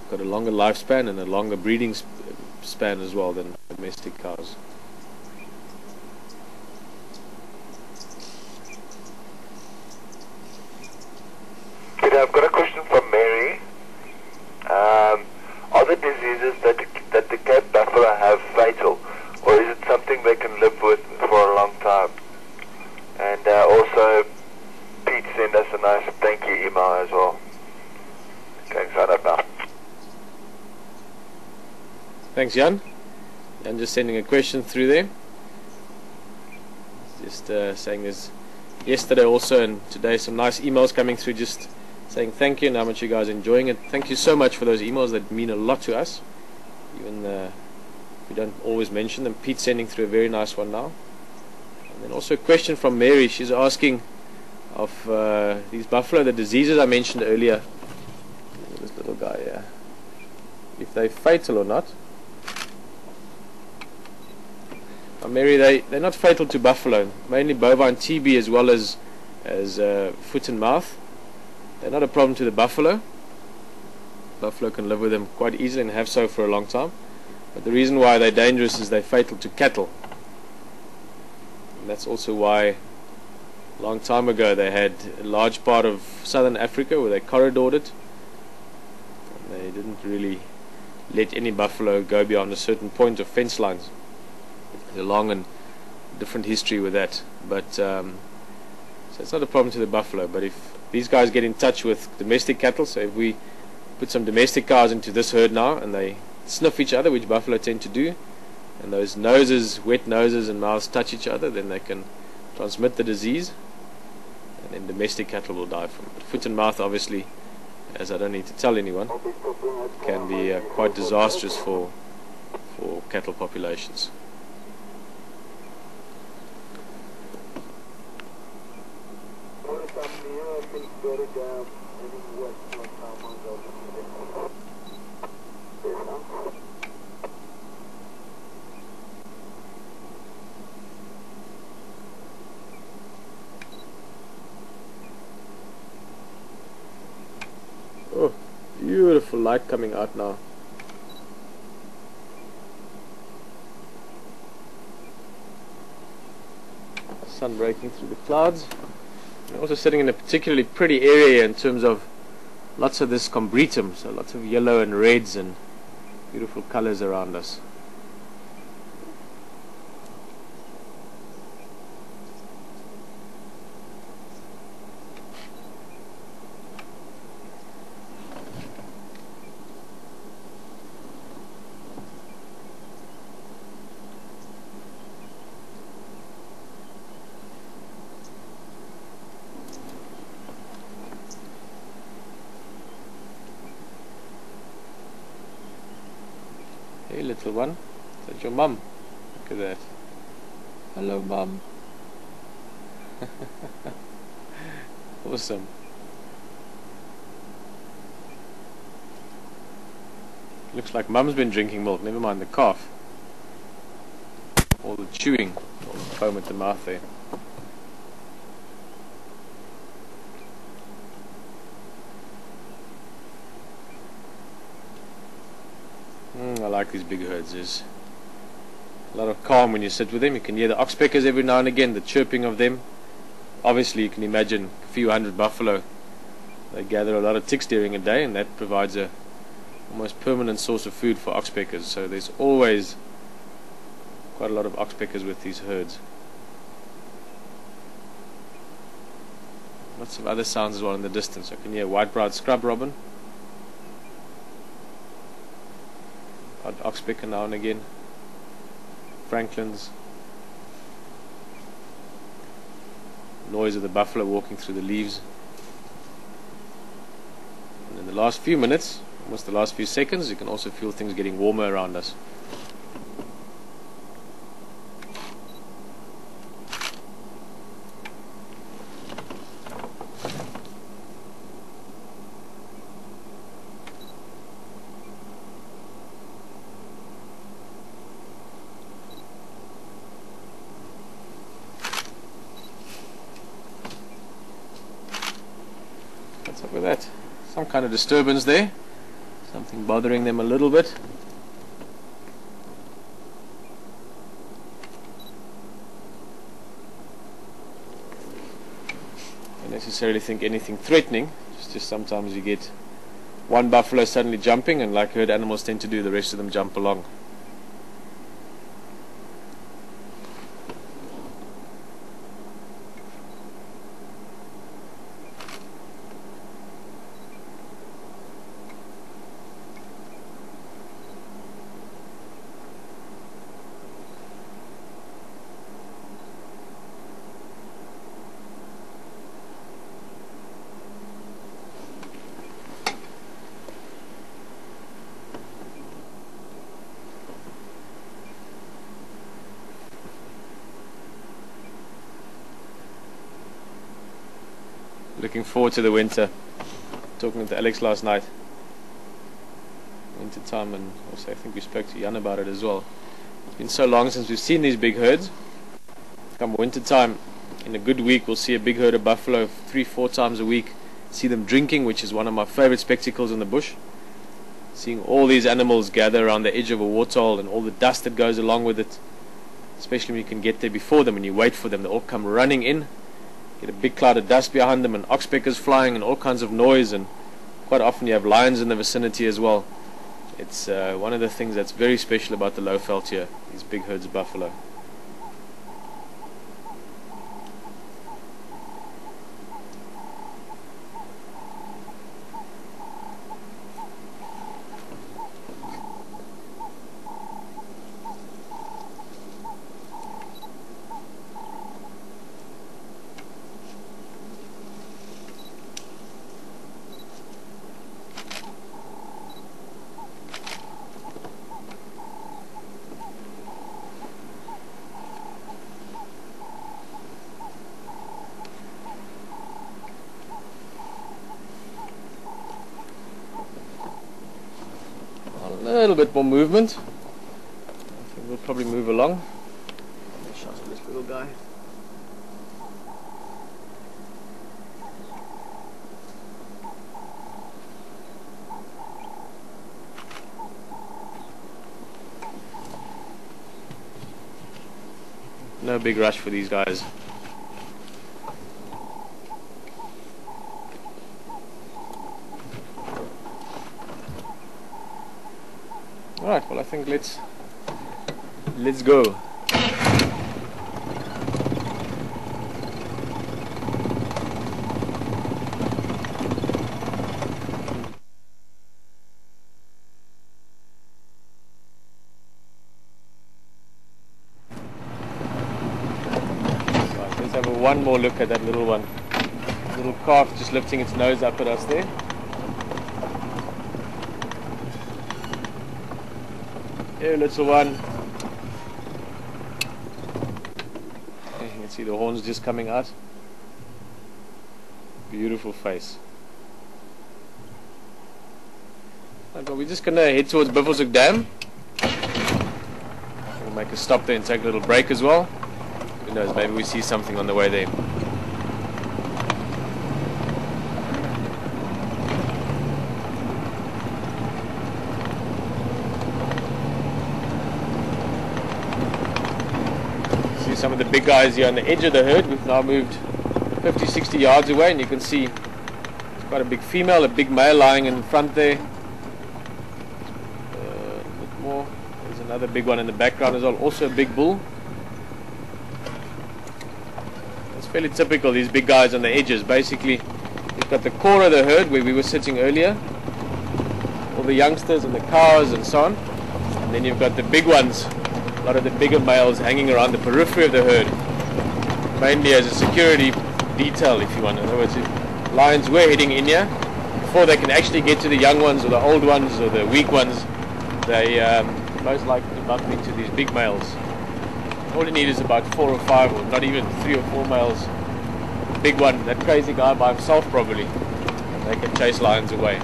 got a longer lifespan and a longer breeding span as well than domestic cows. Peter, I've got a question from Mary. Are the diseases that the Cape buffalo have fatal, or is it something they can live with for a long time? And also, Pete sent us a nice thank you email as well. Going sign up now. Thanks, Jan. I'm just sending a question through there. Just saying there's yesterday also and today some nice emails coming through just saying thank you and how much you guys are enjoying it. Thank you so much for those emails that mean a lot to us, even if we don't always mention them. Pete's sending through a very nice one now. And then also a question from Mary. She's asking of these buffalo, the diseases I mentioned earlier, this little guy here, if they're fatal or not. Mary, they're not fatal to buffalo, mainly bovine TB as well as foot and mouth. They're not a problem to the buffalo. Buffalo can live with them quite easily and have so for a long time. But the reason why they're dangerous is they're fatal to cattle. And that's also why a long time ago they had a large part of southern Africa where they corridored it. And they didn't really let any buffalo go beyond a certain point of fence lines. There's a long and different history with that. But so it's not a problem to the buffalo. But if these guys get in touch with domestic cattle, so if we put some domestic cows into this herd now and they sniff each other, which buffalo tend to do, and those noses, wet noses and mouths touch each other, then they can transmit the disease, and then domestic cattle will die from it. Foot and mouth, obviously, as I don't need to tell anyone, can be quite disastrous for cattle populations. Oh, beautiful light coming out now. Sun breaking through the clouds. We're also sitting in a particularly pretty area in terms of lots of this combretum, so lots of yellow and reds and beautiful colors around us. Hey little one, is that your mum? Look at that. Hello mum. Awesome. Looks like mum's been drinking milk, never mind the calf. All the chewing, all the foam at the mouth there. I like these big herds. There's a lot of calm when you sit with them. You can hear the oxpeckers every now and again, the chirping of them. Obviously you can imagine a few hundred buffalo. They gather a lot of ticks during a day, and that provides a almost permanent source of food for oxpeckers. So there's always quite a lot of oxpeckers with these herds. Lots of other sounds as well in the distance. I can hear white-browed scrub robin. Oxpecker now and again, Franklin's, noise of the buffalo walking through the leaves. And in the last few minutes, almost the last few seconds, you can also feel things getting warmer around us. What's up with that? Some kind of disturbance there. Something bothering them a little bit. Don't necessarily think anything threatening. It's just sometimes you get one buffalo suddenly jumping, and like herd animals tend to do, the rest of them jump along. Looking forward to the winter. Talking with Alex last night. Winter time, and also I think we spoke to Jan about it as well. It's been so long since we've seen these big herds. Come winter time, in a good week, we'll see a big herd of buffalo 3-4 times a week. See them drinking, which is one of my favorite spectacles in the bush. Seeing all these animals gather around the edge of a waterhole and all the dust that goes along with it. Especially when you can get there before them and you wait for them. They all come running in. Get a big cloud of dust behind them, and oxpeckers flying and all kinds of noise, and quite often you have lions in the vicinity as well. It's one of the things that's very special about the Lowveld here, these big herds of buffalo. A little bit more movement. I think we'll probably move along. Shout to this little guy. No big rush for these guys. Alright, well I think let's go. Let's have one more look at that little one. Little calf just lifting its nose up at us there. Here, little one. You can see the horns just coming out. Beautiful face. Right, but we're just going to head towards Buffelshoek Dam. We'll make a stop there and take a little break as well. Who knows, maybe we see something on the way there. Some of the big guys here on the edge of the herd. We've now moved 50-60 yards away, and you can see it's quite a big female, a big male lying in front there. A bit more. There's another big one in the background as well, also a big bull. It's fairly typical, these big guys on the edges. Basically, you've got the core of the herd where we were sitting earlier, all the youngsters and the cows and so on, and then you've got the big ones. A lot of the bigger males hanging around the periphery of the herd, mainly as a security detail, if you want. In other words, if lions were heading in here, before they can actually get to the young ones or the old ones or the weak ones, they most likely bump into these big males. All you need is about 4 or 5, or not even 3 or 4 males. The big one, that crazy guy by himself probably, they can chase lions away.